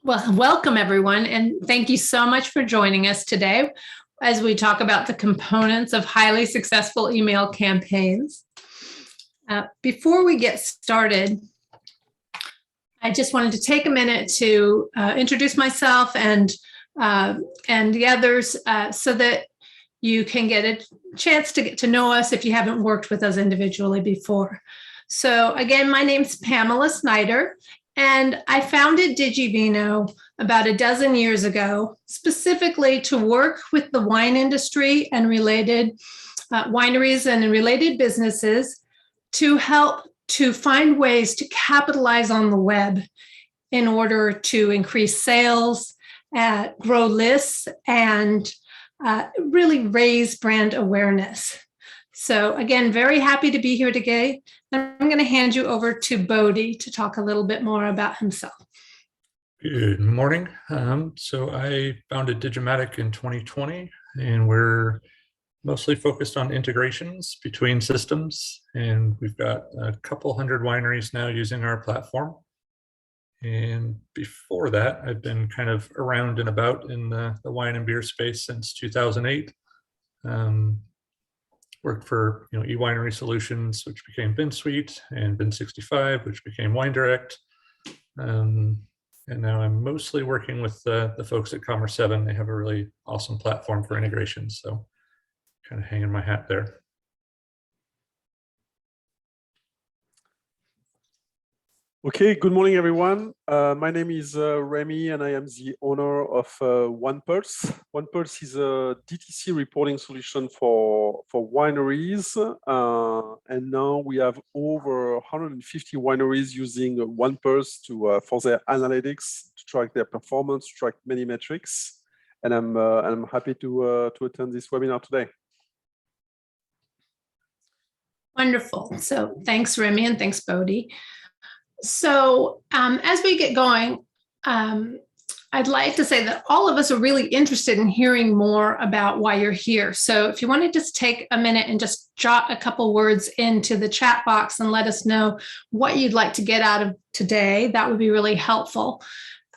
Well, welcome everyone, and thank you so much for joining us today as we talk about the components of highly successful email campaigns. Before we get started, I just wanted to take a minute to introduce myself and the others so that you can get a chance to get to know us if you haven't worked with us individually before. So again, my name's Pamela Snyder, and I founded DigiVino about a dozen years ago, specifically to work with the wine industry and related wineries and related businesses to help to find ways to capitalize on the web in order to increase sales, grow lists, and really raise brand awareness. So again, very happy to be here today. I'm going to hand you over to Bodhi to talk a little bit more about himself. Good morning. So I founded Digimatic in 2020, and we're mostly focused on integrations between systems. And we've got a couple hundred wineries now using our platform. And before that, I've been kind of around and about in the wine and beer space since 2008. Worked for eWinery Solutions, which became BinSuite, and Bin65, which became WineDirect. And now I'm mostly working with the folks at Commerce7. They have a really awesome platform for integration, so kind of hanging my hat there. Okay, good morning, everyone. My name is Remy, and I am the owner of WinePulse. WinePulse is a DTC reporting solution for wineries. And now we have over 150 wineries using WinePulse for their analytics, to track their performance, track many metrics. And I'm happy to attend this webinar today. Wonderful. So thanks, Remy, and thanks, Bodhi. So as we get going, I'd like to say that all of us are really interested in hearing more about why you're here. So if you want to just take a minute and just jot a couple words into the chat box and let us know what you'd like to get out of today, that would be really helpful.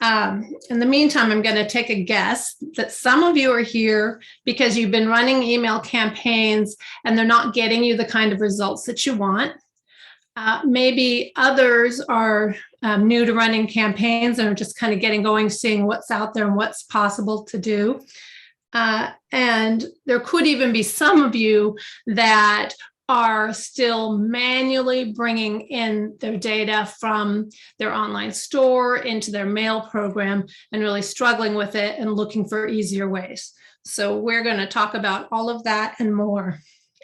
In the meantime, I'm going to take a guess that some of you are here because you've been running email campaigns and they're not getting you the kind of results that you want. Maybe others are new to running campaigns and are just kind of getting going, seeing what's out there and what's possible to do. And there could even be some of you that are still manually bringing in their data from their online store into their mail program and really struggling with it and looking for easier ways. So we're going to talk about all of that and more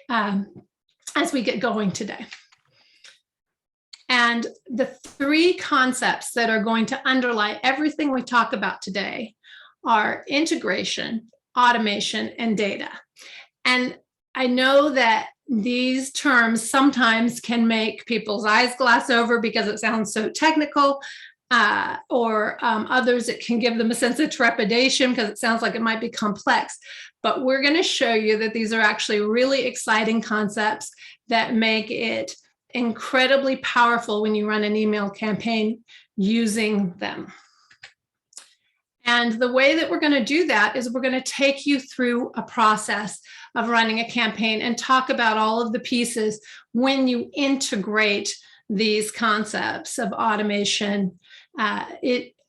as we get going today. And the three concepts that are going to underlie everything we talk about today are integration, automation, and data. And I know that these terms sometimes can make people's eyes glass over because it sounds so technical, or others, it can give them a sense of trepidation because it sounds like it might be complex. But we're going to show you that these are actually really exciting concepts that make it incredibly powerful when you run an email campaign using them. And the way that we're going to do that is we're going to take you through a process of running a campaign and talk about all of the pieces when you integrate these concepts of automation,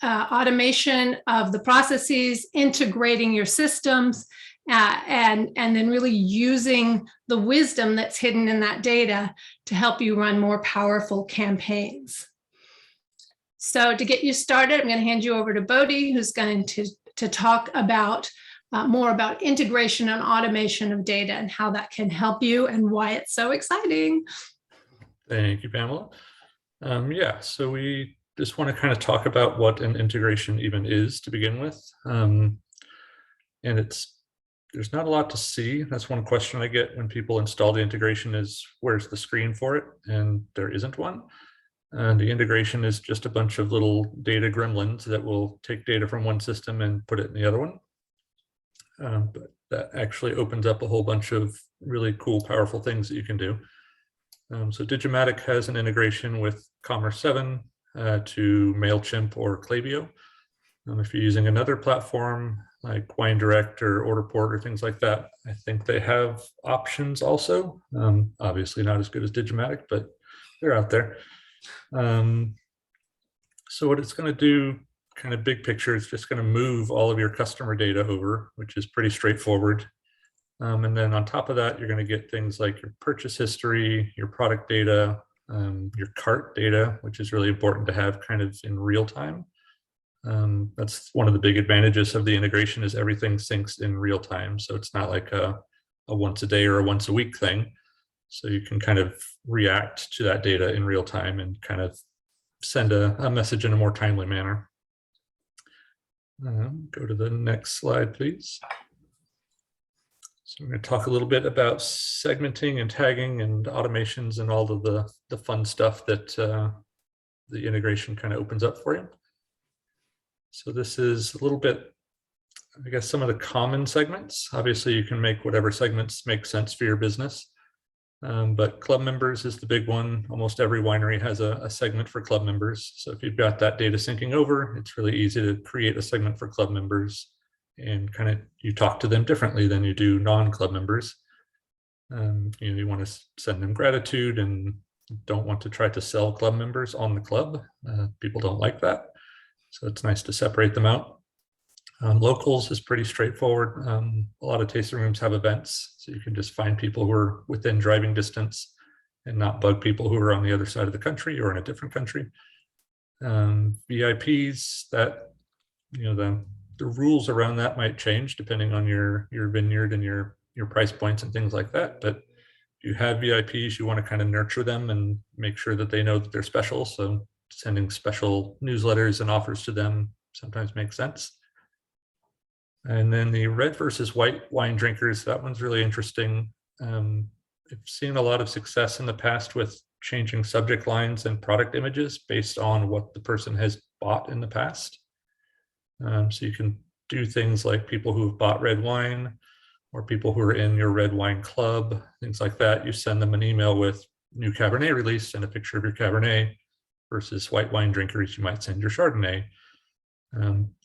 automation of the processes, integrating your systems, and then really using the wisdom that's hidden in that data to help you run more powerful campaigns. So to get you started, I'm going to hand you over to Bodhi, who's going to talk about more about integration and automation of data and how that can help you and why it's so exciting. Thank you, Pamela. Yeah, so we just want to kind of talk about what an integration even is to begin with. And there's not a lot to see. That's one question I get when people install the integration is, where's the screen for it? And there isn't one. And the integration is just a bunch of little data gremlins that will take data from one system and put it in the other one. But that actually opens up a whole bunch of really cool, powerful things that you can do. So Digimatic has an integration with Commerce7 to Mailchimp or Klaviyo. If you're using another platform like Wine Direct or Orderport or things like that, I think they have options also. Obviously not as good as Digimatic, but they're out there. So what it's going to do, kind of big picture, it's just going to move all of your customer data over, which is pretty straightforward. And then on top of that, you're going to get things like your purchase history, your product data, your cart data, which is really important to have kind of in real time. That's one of the big advantages of the integration, is everything syncs in real time. So it's not like a once a day or a once a week thing. So you can kind of react to that data in real time and kind of send a message in a more timely manner. Go to the next slide, please. So we're going to talk a little bit about segmenting and tagging and automations and all of the fun stuff that the integration kind of opens up for you. So this is a little bit, I guess, some of the common segments. Obviously, you can make whatever segments make sense for your business. But club members is the big one. Almost every winery has a segment for club members. So if you've got that data syncing over, it's really easy to create a segment for club members, and kind of you talk to them differently than you do non-club members. You want to send them gratitude and don't want to try to sell club members on the club. People don't like that. So it's nice to separate them out. Locals is pretty straightforward. A lot of tasting rooms have events, so you can just find people who are within driving distance and not bug people who are on the other side of the country or in a different country. VIPs, that, the rules around that might change depending on your vineyard and your price points and things like that. But if you have VIPs, you want to kind of nurture them and make sure that they know that they're special. So sending special newsletters and offers to them sometimes makes sense. And then the red versus white wine drinkers, that one's really interesting. I've seen a lot of success in the past with changing subject lines and product images based on what the person has bought in the past. So you can do things like people who have bought red wine, or people who are in your red wine club, things like that. You send them an email with new Cabernet release and a picture of your Cabernet, versus white wine drinkers, you might send your Chardonnay.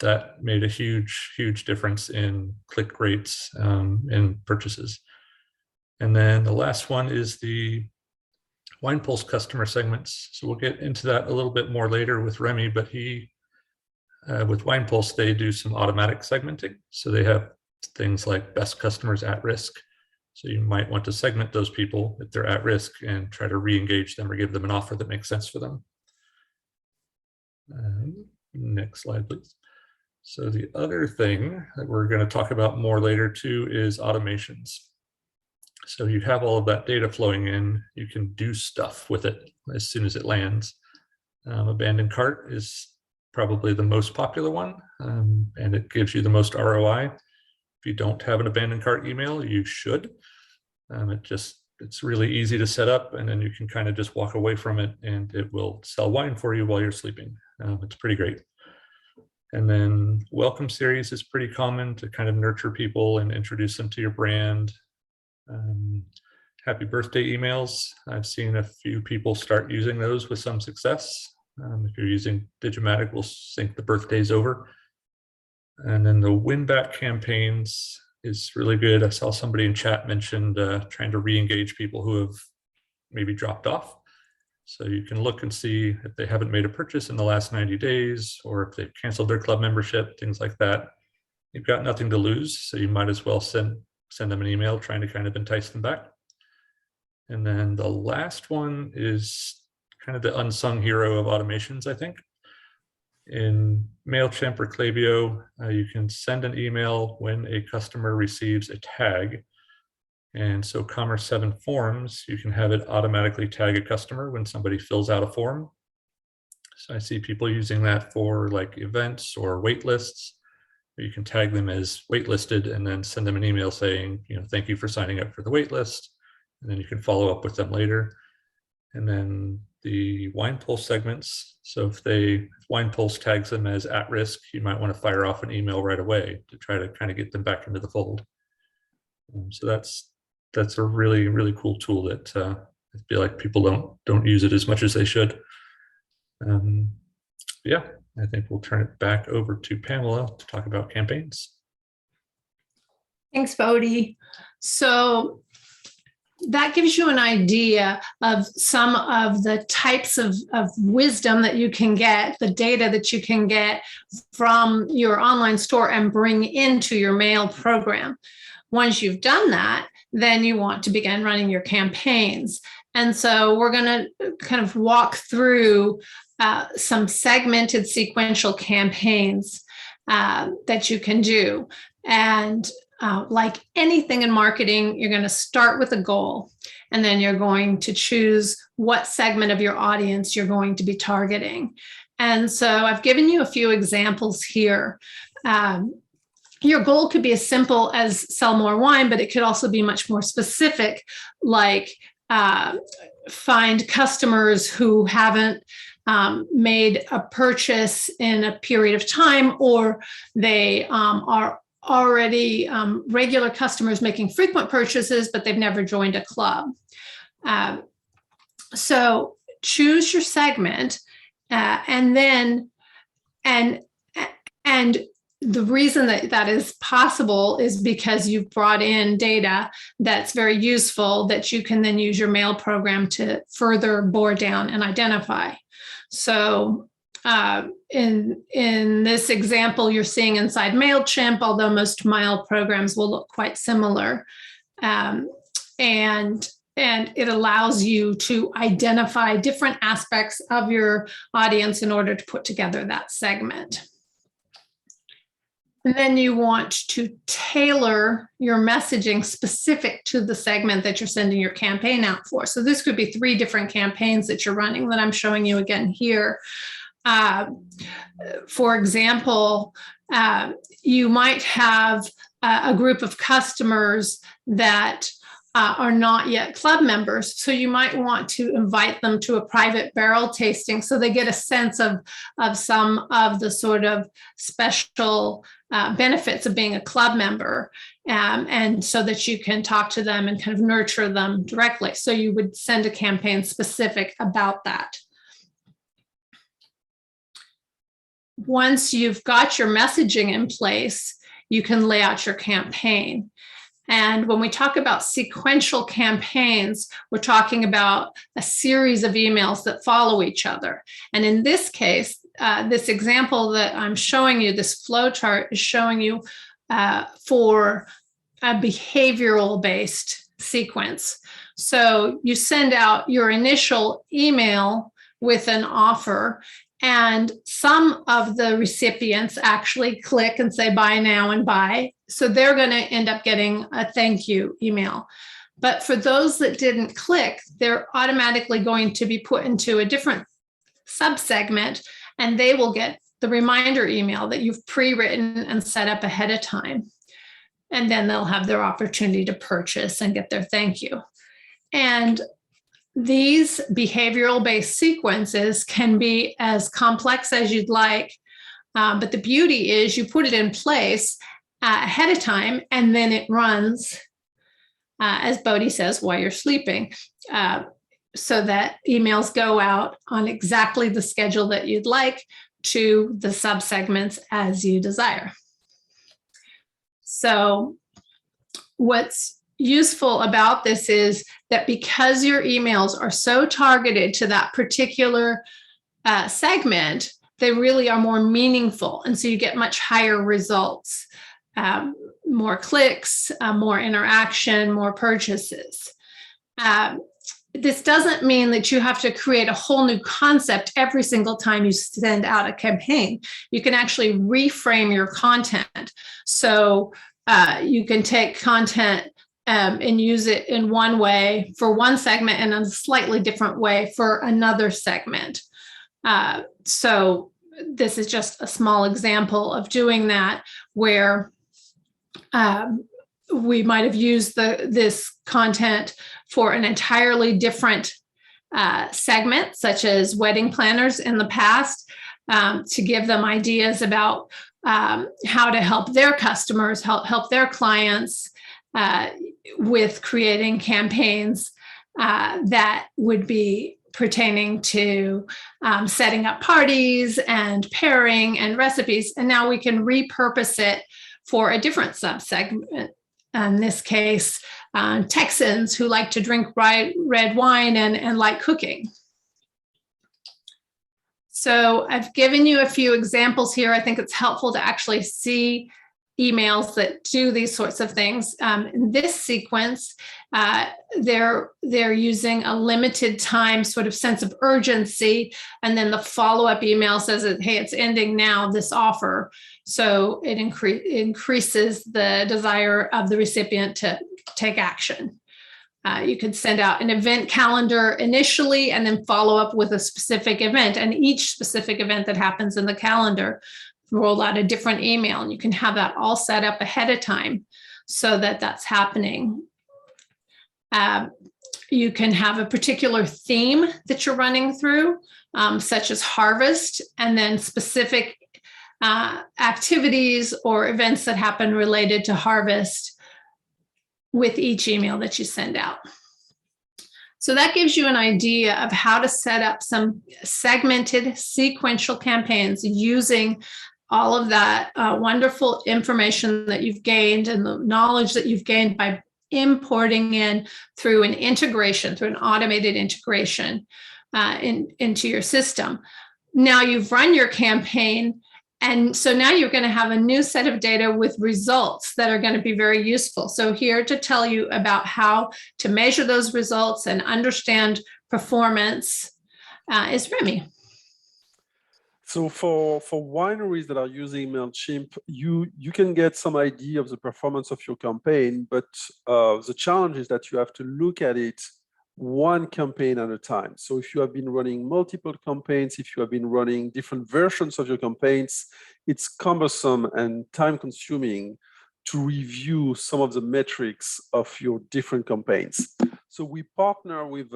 That made a huge difference in click rates and purchases. And then the last one is the WinePulse customer segments. So we'll get into that a little bit more later with Remy, but with WinePulse, they do some automatic segmenting. So they have things like best customers at risk. So you might want to segment those people if they're at risk and try to re-engage them or give them an offer that makes sense for them. Next slide, please. So the other thing that we're going to talk about more later too is automations. So you have all of that data flowing in, you can do stuff with it as soon as it lands. Abandoned cart is probably the most popular one, and it gives you the most ROI. If you don't have an abandoned cart email, you should. It's really easy to set up, and then you can kind of just walk away from it and it will sell wine for you while you're sleeping. It's pretty great. And then welcome series is pretty common to kind of nurture people and introduce them to your brand. Happy birthday emails. I've seen a few people start using those with some success. If you're using Digimatic, we'll sync the birthdays over. And then the win back campaigns is really good. I saw somebody in chat mentioned trying to re-engage people who have maybe dropped off. So you can look and see if they haven't made a purchase in the last 90 days, or if they've canceled their club membership, things like that. You've got nothing to lose, so you might as well send them an email trying to kind of entice them back. And then the last one is kind of the unsung hero of automations, I think. In Mailchimp or Klaviyo, you can send an email when a customer receives a tag. And so Commerce7 forms, you can have it automatically tag a customer when somebody fills out a form. So I see people using that for like events or wait lists. You can tag them as waitlisted and then send them an email saying, thank you for signing up for the wait list. And then you can follow up with them later. And then the WinePulse segments. So if WinePulse tags them as at risk, you might want to fire off an email right away to try to kind of get them back into the fold. So that's a really cool tool that I feel like people don't use it as much as they should. Yeah, I think we'll turn it back over to Pamela to talk about campaigns. Thanks, Bodhi. So that gives you an idea of some of the types of wisdom that you can get, the data that you can get from your online store and bring into your mail program. Once you've done that, then you want to begin running your campaigns. And so we're going to kind of walk through some segmented sequential campaigns that you can do. And like anything in marketing, you're going to start with a goal, and then you're going to choose what segment of your audience you're going to be targeting. And so I've given you a few examples here. Your goal could be as simple as sell more wine, but it could also be much more specific, like find customers who haven't made a purchase in a period of time, or they are already regular customers making frequent purchases, but they've never joined a club. So choose your segment, and the reason that is possible is because you've brought in data that's very useful that you can then use your mail program to further bore down and identify. So in this example, you're seeing inside Mailchimp, although most mail programs will look quite similar. And it allows you to identify different aspects of your audience in order to put together that segment. And then you want to tailor your messaging specific to the segment that you're sending your campaign out for. So this could be 3 different campaigns that you're running that I'm showing you again here. For example, you might have a group of customers that are not yet club members. So you might want to invite them to a private barrel tasting so they get a sense of some of the sort of special benefits of being a club member, and so that you can talk to them and kind of nurture them directly. So you would send a campaign specific about that. Once you've got your messaging in place, you can lay out your campaign. And when we talk about sequential campaigns, we're talking about a series of emails that follow each other. And in this case, this example that I'm showing you, this flow chart is showing you for a behavioral-based sequence. So you send out your initial email with an offer, and some of the recipients actually click and say buy now and buy. So they're going to end up getting a thank you email. But for those that didn't click, they're automatically going to be put into a different subsegment, and they will get the reminder email that you've pre-written and set up ahead of time. And then they'll have their opportunity to purchase and get their thank you. And these behavioral-based sequences can be as complex as you'd like, but the beauty is you put it in place ahead of time, and then it runs, as Bodhi says, while you're sleeping, so that emails go out on exactly the schedule that you'd like to the subsegments as you desire. So what's useful about this is that because your emails are so targeted to that particular segment, they really are more meaningful. And so you get much higher results, more clicks, more interaction, more purchases. This doesn't mean that you have to create a whole new concept every single time you send out a campaign. You can actually reframe your content. So you can take content and use it in one way for one segment and in a slightly different way for another segment. So this is just a small example of doing that, where we might have used this content for an entirely different segment, such as wedding planners in the past, to give them ideas about how to help their customers, help their clients with creating campaigns that would be pertaining to setting up parties and pairing and recipes. And now we can repurpose it for a different subsegment. In this case, Texans who like to drink red wine and like cooking. So I've given you a few examples here. I think it's helpful to actually see emails that do these sorts of things. In this sequence, they're using a limited time sort of sense of urgency, and then the follow-up email says that, hey, it's ending now, this offer. So it increases the desire of the recipient to take action. You could send out an event calendar initially and then follow up with a specific event, and each specific event that happens in the calendar roll out a different email, and you can have that all set up ahead of time so that that's happening. You can have a particular theme that you're running through, such as harvest, and then specific activities or events that happen related to harvest with each email that you send out. So that gives you an idea of how to set up some segmented sequential campaigns using all of that wonderful information that you've gained and the knowledge that you've gained by importing in through an integration, through an automated integration into your system. Now you've run your campaign, and so now you're going to have a new set of data with results that are going to be very useful. So here to tell you about how to measure those results and understand performance is Remy. So for wineries that are using Mailchimp, you can get some idea of the performance of your campaign, but the challenge is that you have to look at it one campaign at a time. So if you have been running multiple campaigns, if you have been running different versions of your campaigns, it's cumbersome and time consuming to review some of the metrics of your different campaigns. So we partner with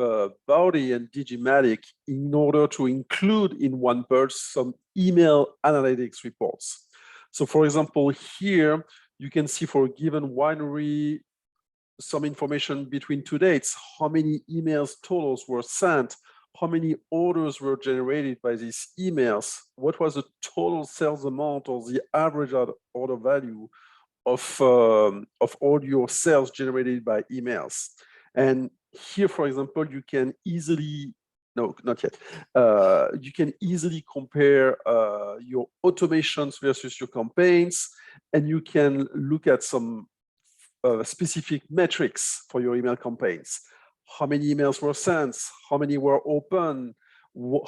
Bowdy and Digimatic in order to include in WinePulse some email analytics reports. So for example, here you can see for a given winery some information between two dates, how many emails totals were sent, how many orders were generated by these emails, what was the total sales amount or the average order value of all your sales generated by emails. And here, for example, you can easily, no, not yet. You can easily compare your automations versus your campaigns, and you can look at some specific metrics for your email campaigns. How many emails were sent? How many were open?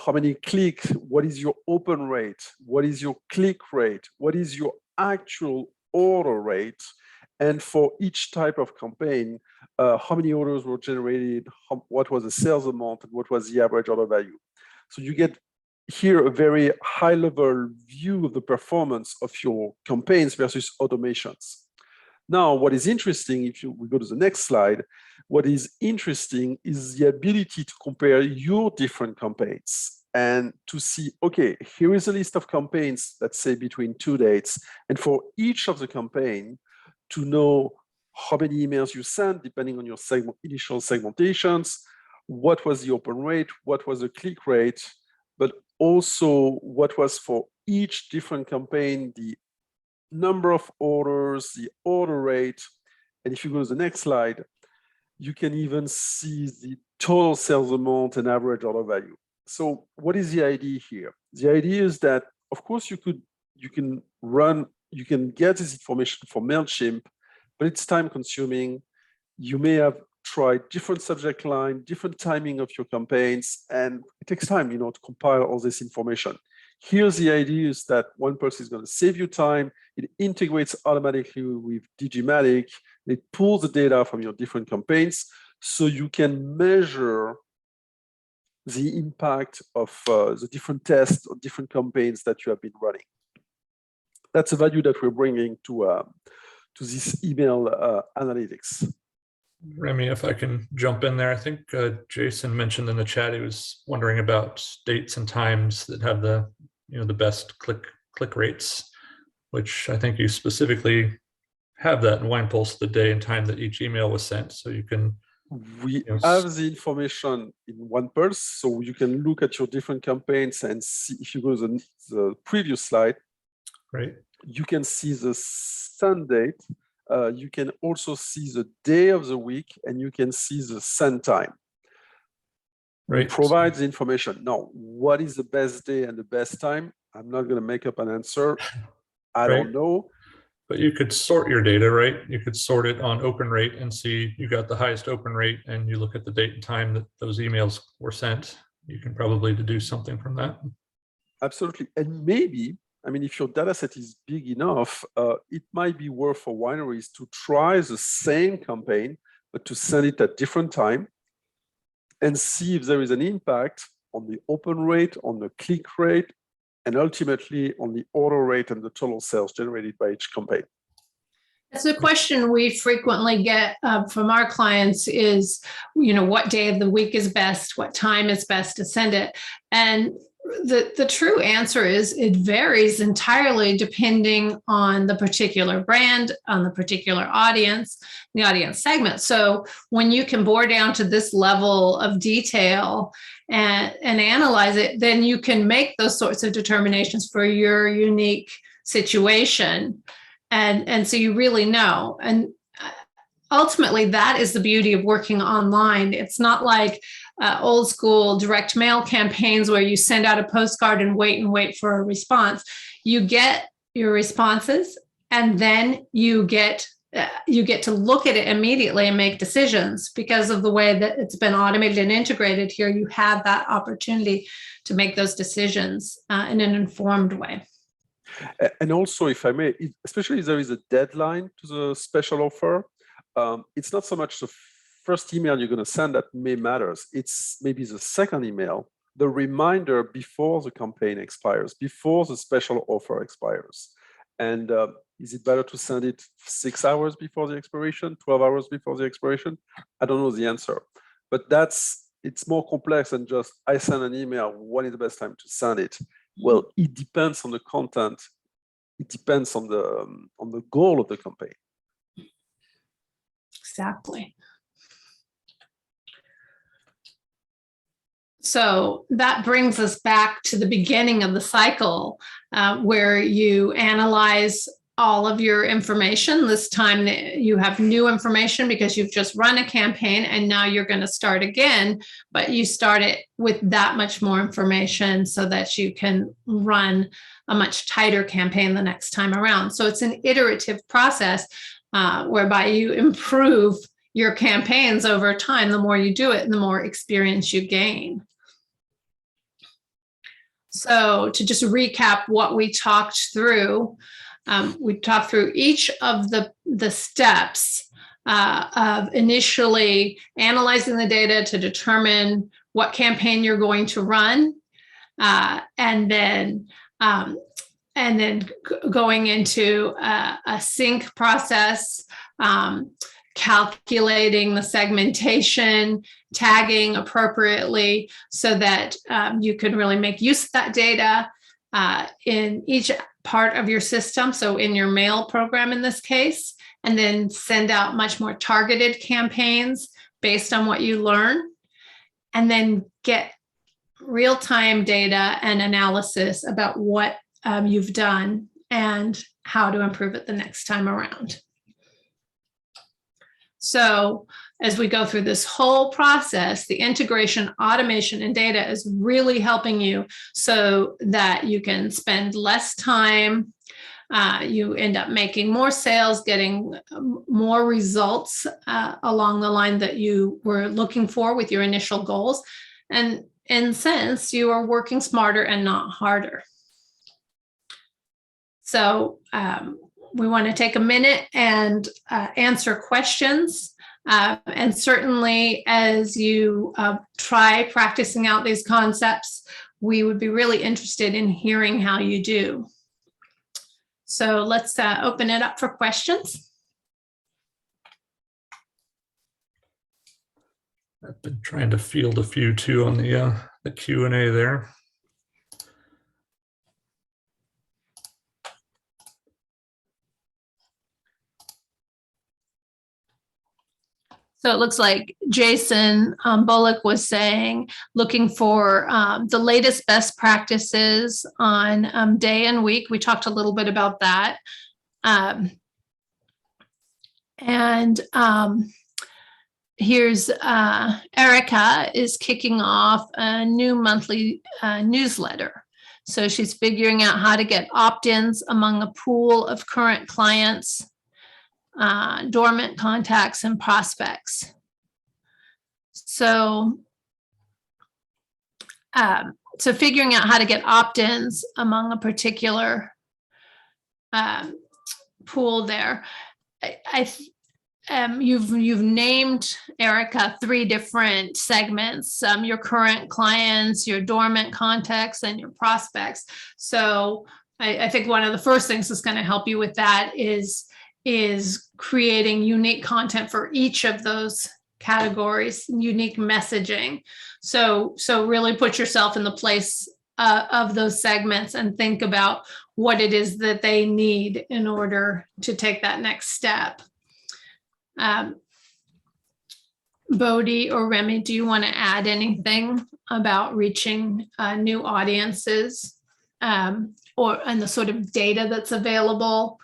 How many clicked? What is your open rate? What is your click rate? What is your actual order rate? And for each type of campaign, how many orders were generated, what was the sales amount, and what was the average order value. So you get here a very high-level view of the performance of your campaigns versus automations. Now, what is interesting, if we go to the next slide, what is interesting is the ability to compare your different campaigns and to see, okay, here is a list of campaigns, let's say between two dates, and for each of the campaign, to know how many emails you sent, depending on your initial segmentations, what was the open rate, what was the click rate, but also what was for each different campaign, the number of orders, the order rate. And if you go to the next slide, you can even see the total sales amount and average order value. So what is the idea here? The idea is that, of course, you can get this information from Mailchimp, but it's time consuming. You may have tried different subject line, different timing of your campaigns, and it takes time, to compile all this information. Here's the idea is that WinePulse is going to save you time. It integrates automatically with Digimatic. It pulls the data from your different campaigns so you can measure the impact of the different tests or different campaigns that you have been running. That's a value that we're bringing to this email analytics. Remy, if I can jump in there, I think Jason mentioned in the chat he was wondering about dates and times that have the best click rates, which I think you specifically have that in WinePulse, the day and time that each email was sent. So you can We Yes. have the information in WinePulse, so you can look at your different campaigns and see. If you go to the previous slide, Right. you can see the send date. You can also see the day of the week, and you can see the send time. We Right. provide the information. Now, what is the best day and the best time? I'm not going to make up an answer. I don't know. But you could sort your data, right? You could sort it on open rate and see you got the highest open rate, and you look at the date and time that those emails were sent. You can probably deduce something from that. Absolutely. And maybe, I mean, if your data set is big enough, it might be worth for wineries to try the same campaign, but to send it at different time and see if there is an impact on the open rate, on the click rate, and ultimately on the order rate and the total sales generated by each campaign. That's a question we frequently get from our clients is, what day of the week is best? What time is best to send it? And the true answer is it varies entirely depending on the particular brand, on the particular audience, the audience segment. So when you can bore down to this level of detail and analyze it, then you can make those sorts of determinations for your unique situation. And so you really know. And ultimately, that is the beauty of working online. It's not like old school direct mail campaigns where you send out a postcard and wait for a response. You get your responses, and then you get to look at it immediately and make decisions. Because of the way that it's been automated and integrated here, you have that opportunity to make those decisions in an informed way. And also, if I may, especially if there is a deadline to the special offer, it's not so much the first email you're going to send that matters. It's maybe the second email, the reminder before the campaign expires, before the special offer expires. And is it better to send it 6 hours before the expiration, 12 hours before the expiration? I don't know the answer. But it's more complex than just, I send an email, when is the best time to send it? Well, it depends on the content. It depends on the goal of the campaign. Exactly. So that brings us back to the beginning of the cycle where you analyze all of your information. This time you have new information because you've just run a campaign and now you're going to start again, but you start it with that much more information so that you can run a much tighter campaign the next time around. So it's an iterative process whereby you improve your campaigns over time. The more you do it, the more experience you gain. So to just recap what we talked through each of the steps of initially analyzing the data to determine what campaign you're going to run, and then going into a sync process, calculating the segmentation, tagging appropriately so that you can really make use of that data in each part of your system. So in your mail program in this case, and then send out much more targeted campaigns based on what you learn, and then get real-time data and analysis about what you've done and how to improve it the next time around. So as we go through this whole process, the integration, automation, and data is really helping you so that you can spend less time. You end up making more sales, getting more results along the line that you were looking for with your initial goals. And in a sense, you are working smarter and not harder. So we want to take a minute and answer questions. And certainly as you try practicing out these concepts, we would be really interested in hearing how you do. So let's open it up for questions. I've been trying to field a few too on the Q&A there. So it looks like Jason Bullock was saying, looking for the latest best practices on day and week. We talked a little bit about that. Here's Erica is kicking off a new monthly newsletter. So she's figuring out how to get opt-ins among a pool of current clients, dormant contacts, and prospects. So, so figuring out how to get opt-ins among a particular pool there. You've named, Erica, 3 different segments, your current clients, your dormant contacts, and your prospects. So I think one of the first things that's going to help you with that is creating unique content for each of those categories, unique messaging. So really put yourself in the place of those segments and think about what it is that they need in order to take that next step. Bodhi or Remy, do you want to add anything about reaching new audiences and the sort of data that's available?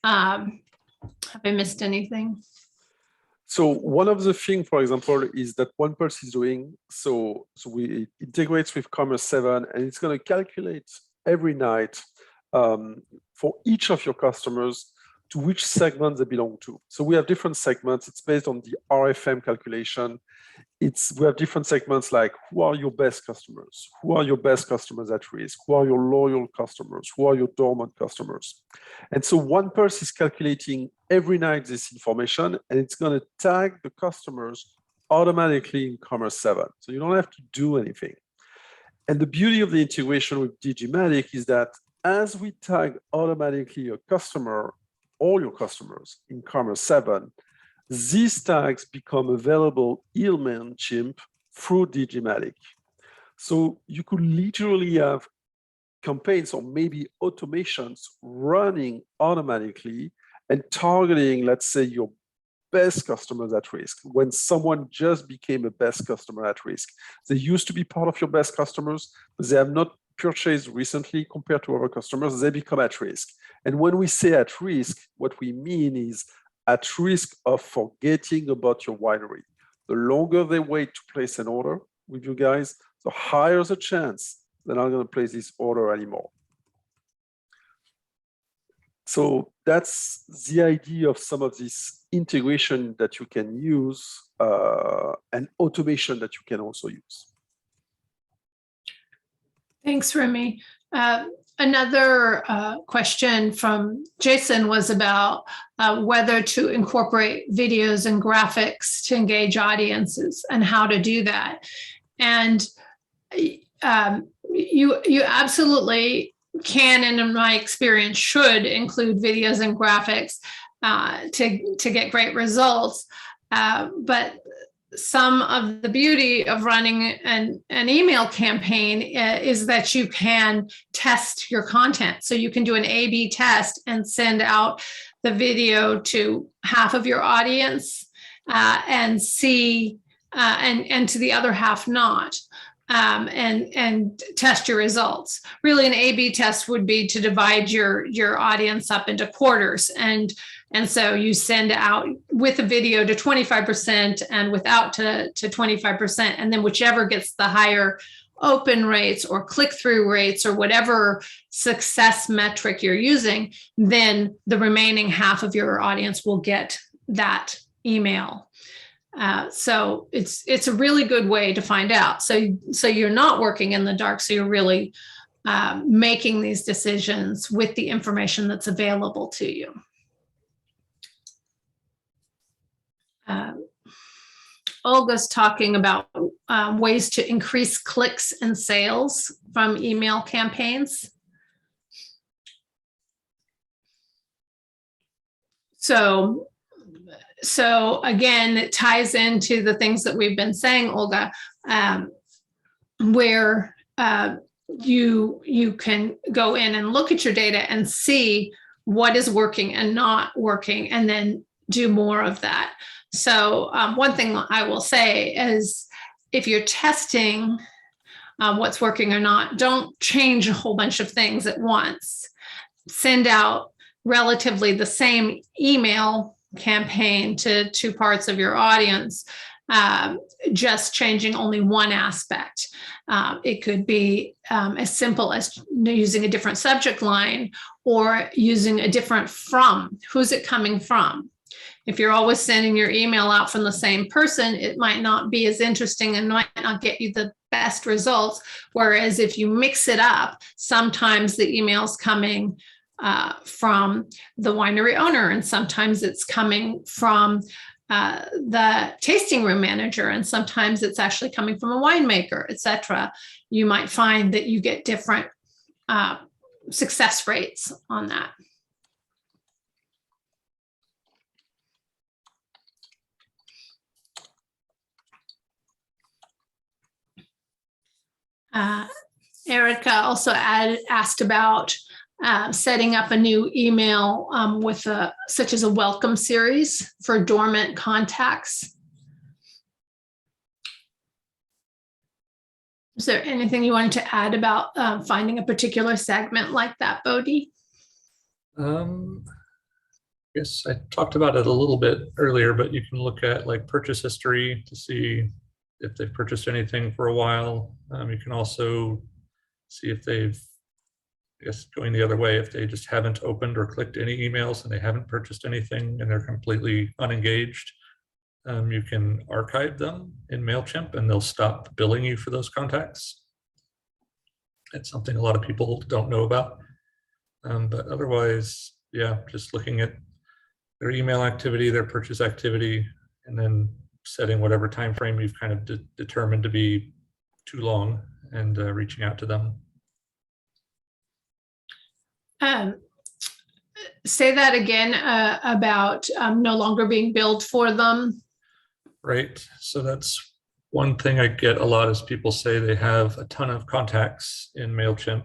Have I missed anything? So one of the things, for example, is that OnePulse is doing, so it integrates with Commerce7, and it's going to calculate every night for each of your customers to which segment they belong to. So we have different segments. It's based on the RFM calculation. We have different segments like who are your best customers? Who are your best customers at risk? Who are your loyal customers? Who are your dormant customers? And so OnePulse is calculating every night this information, and it's going to tag the customers automatically in Commerce7. So you don't have to do anything. And the beauty of the integration with Digimatic is that as we tag automatically a customer, all your customers in Commerce7, these tags become available in Mailchimp through Digimatic. So you could literally have campaigns or maybe automations running automatically and targeting, let's say, your best customers at risk. When someone just became a best customer at risk, they used to be part of your best customers, but they have not purchased recently compared to other customers, they become at risk. And when we say at risk, what we mean is at risk of forgetting about your winery. The longer they wait to place an order with you guys, the higher the chance they're not going to place this order anymore. So that's the idea of some of this integration that you can use and automation that you can also use. Thanks, Remy. Another question from Jason was about whether to incorporate videos and graphics to engage audiences and how to do that. And you absolutely can, and in my experience, should include videos and graphics to get great results. But some of the beauty of running an email campaign is that you can test your content. So you can do an A/B test and send out the video to half of your audience and see, and to the other half not, and test your results. Really, an A/B test would be to divide your audience up into quarters, and so you send out with a video to 25% and without to 25%. And then whichever gets the higher open rates or click-through rates or whatever success metric you're using, then the remaining half of your audience will get that email. So it's a really good way to find out. So you're not working in the dark. So you're really making these decisions with the information that's available to you. Olga's talking about ways to increase clicks and sales from email campaigns. So again, it ties into the things that we've been saying, Olga, where you can go in and look at your data and see what is working and not working, and then do more of that. So one thing I will say is if you're testing what's working or not, don't change a whole bunch of things at once. Send out relatively the same email campaign to two parts of your audience, just changing only one aspect. It could be as simple as using a different subject line or using a different from. Who's it coming from? If you're always sending your email out from the same person, it might not be as interesting and might not get you the best results. Whereas if you mix it up, sometimes the email's coming from the winery owner, and sometimes it's coming from the tasting room manager, and sometimes it's actually coming from a winemaker, etc. You might find that you get different success rates on that. Erica also asked about setting up a new email with such as a welcome series for dormant contacts. Is there anything you wanted to add about finding a particular segment like that, Bodhi? Yes, I talked about it a little bit earlier, but you can look at like purchase history to see if they've purchased anything for a while. You can also see if they've, I guess going the other way, if they just haven't opened or clicked any emails and they haven't purchased anything and they're completely unengaged. You can archive them in Mailchimp and they'll stop billing you for those contacts. It's something a lot of people don't know about. But otherwise, yeah, just looking at their email activity, their purchase activity, and then setting whatever time frame you've kind of determined to be too long and reaching out to them. Say that again about no longer being billed for them. Right. So that's one thing I get a lot is people say they have a ton of contacts in Mailchimp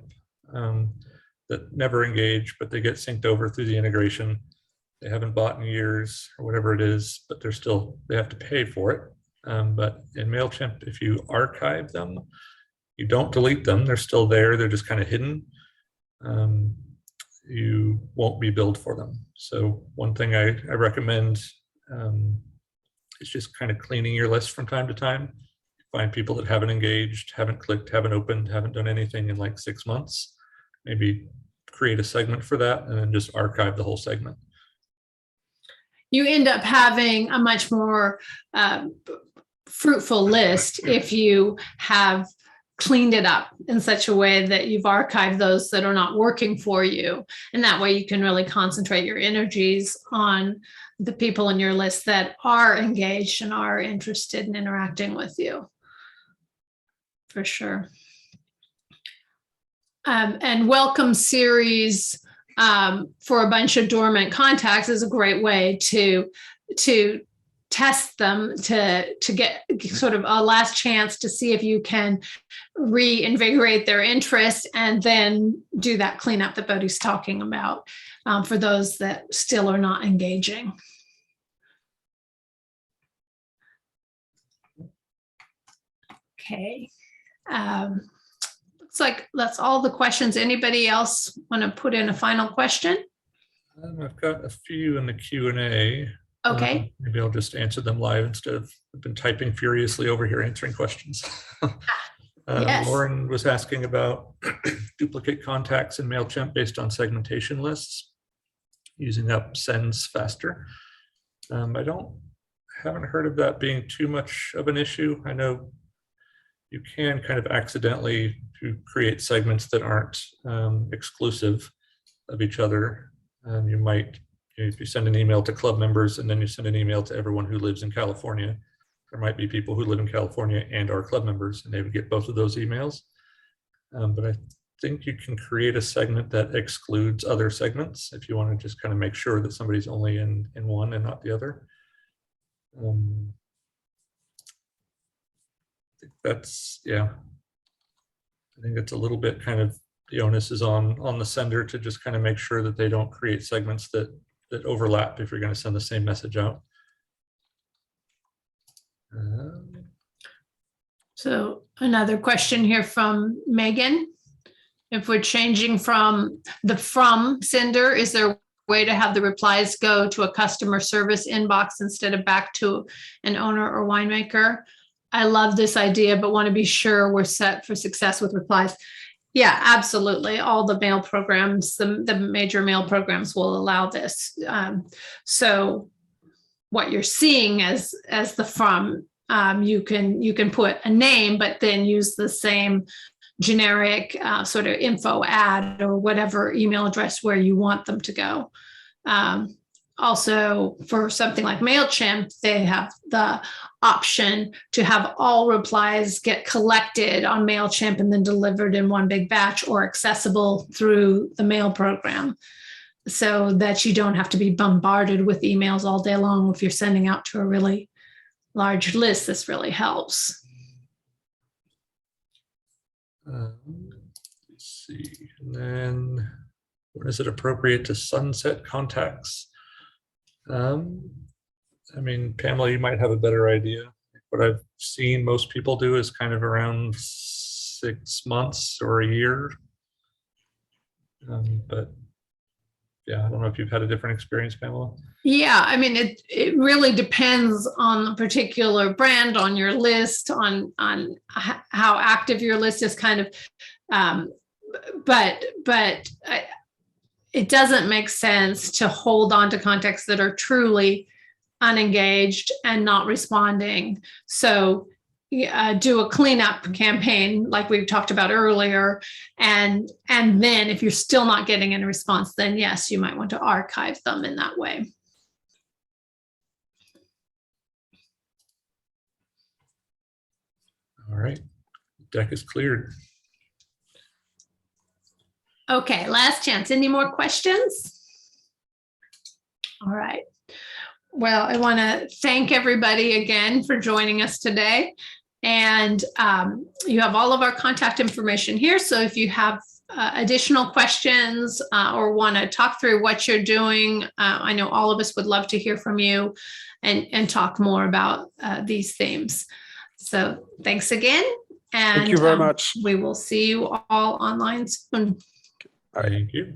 that never engage, but they get synced over through the integration. They haven't bought in years or whatever it is, but they have to pay for it. But in Mailchimp, if you archive them, you don't delete them. They're still there. They're just kind of hidden. You won't be billed for them. So one thing I recommend is just kind of cleaning your list from time to time. Find people that haven't engaged, haven't clicked, haven't opened, haven't done anything in like 6 months. Maybe create a segment for that and then just archive the whole segment. You end up having a much more fruitful list if you have cleaned it up in such a way that you've archived those that are not working for you. And that way you can really concentrate your energies on the people in your list that are engaged and are interested in interacting with you. For sure. And welcome series for a bunch of dormant contacts is a great way to test them, to get sort of a last chance to see if you can reinvigorate their interest, and then do that cleanup that Bodhi's talking about for those that still are not engaging. Okay. Looks like that's all the questions. Anybody else want to put in a final question? I've got a few in the Q&A. Okay. Maybe I'll just answer them live instead of I've been typing furiously over here answering questions. Yes. Lauren was asking about duplicate contacts in Mailchimp based on segmentation lists, using up sends faster. I haven't heard of that being too much of an issue. I know you can kind of accidentally create segments that aren't exclusive of each other. You might, if you send an email to club members and then you send an email to everyone who lives in California, there might be people who live in California and are club members, and they would get both of those emails. But I think you can create a segment that excludes other segments if you want to just kind of make sure that somebody's only in one and not the other. I think that's, yeah. I think it's a little bit kind of the onus is on the sender to just kind of make sure that they don't create segments that overlap if you're going to send the same message out. So another question here from Megan. If we're changing from sender, is there a way to have the replies go to a customer service inbox instead of back to an owner or winemaker? I love this idea, but want to be sure we're set for success with replies. Yeah, absolutely. All the mail programs, the major mail programs will allow this. So what you're seeing as the from, you can put a name, but then use the same generic sort of info ad or whatever email address where you want them to go. Also, for something like Mailchimp, they have the option to have all replies get collected on Mailchimp and then delivered in one big batch or accessible through the mail program, so that you don't have to be bombarded with emails all day long. If you're sending out to a really large list, this really helps. Let's see. And then when is it appropriate to sunset contacts? I mean, Pamela, you might have a better idea. What I've seen most people do is kind of around 6 months or a year. But yeah, I don't know if you've had a different experience, Pamela. Yeah, I mean, it really depends on the particular brand, on your list, on how active your list is, kind of. But it doesn't make sense to hold on to contacts that are truly unengaged and not responding. So do a cleanup campaign like we've talked about earlier. And then if you're still not getting any response, then yes, you might want to archive them in that way. All right, deck is cleared. Okay, last chance. Any more questions? All right. Well, I want to thank everybody again for joining us today. And you have all of our contact information here. So if you have additional questions or want to talk through what you're doing, I know all of us would love to hear from you and talk more about these themes. So thanks again. And thank you very much. We will see you all online soon. Thank you.